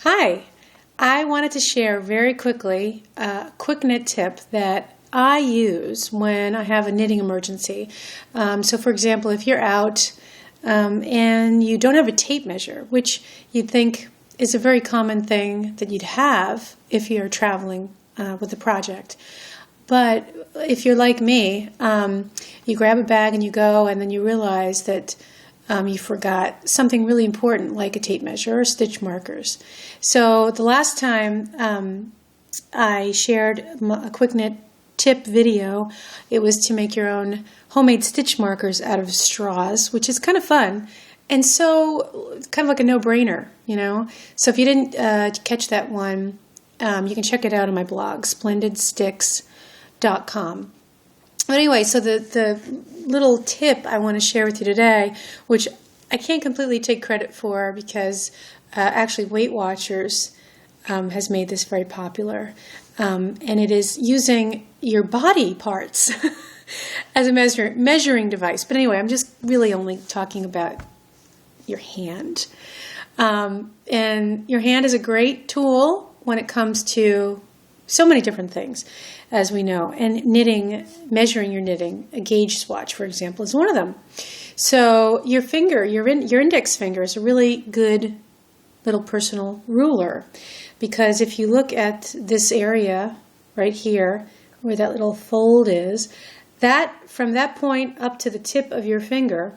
Hi, I wanted to share very quickly a quick knit tip that I use when I have a knitting emergency. So for example, if you're out and you don't have a tape measure, which you'd think is a very common thing that you'd have if you're traveling with a project. But if you're like me, you grab a bag and you go, and then you realize that you forgot something really important like a tape measure or stitch markers. So the last time I shared a quick knit tip video, it was to make your own homemade stitch markers out of straws, which is kind of fun. And so kind of like a no-brainer, you know. So if you didn't catch that one, you can check it out on my blog, splendidsticks.com. But anyway, so the little tip I want to share with you today, which I can't completely take credit for because actually Weight Watchers has made this very popular. And it is using your body parts as a measuring device. But anyway, I'm just really only talking about your hand. And your hand is a great tool when it comes to so many different things, as we know. And knitting, measuring your knitting, a gauge swatch, for example, is one of them. So your finger, your index finger is a really good little personal ruler, because if you look at this area right here, where that little fold is, that from that point up to the tip of your finger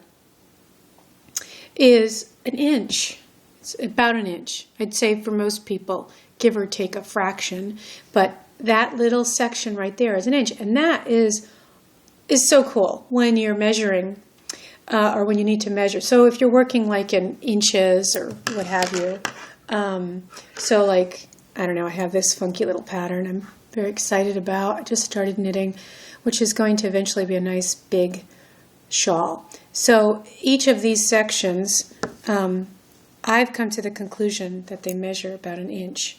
is an inch. It's about an inch, I'd say, for most people, give or take a fraction, but that little section right there is an inch, and that is so cool when you're measuring or when you need to measure. So if you're working like in inches or what have you, so like, I don't know, I have this funky little pattern I'm very excited about. I just started knitting, which is going to eventually be a nice big shawl. So each of these sections, I've come to the conclusion that they measure about an inch.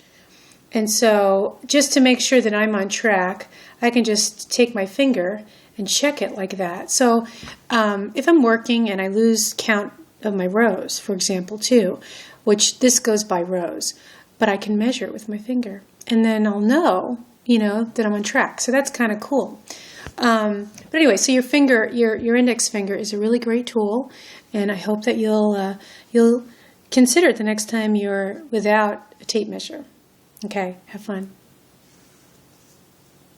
And so just to make sure that I'm on track, I can just take my finger and check it like that. So if I'm working and I lose count of my rows, for example, too, which this goes by rows, but I can measure it with my finger. And then I'll know, that I'm on track. So that's kind of cool. But anyway, so your finger, your index finger is a really great tool, and I hope that you'll consider it the next time you're without a tape measure. Okay, have fun.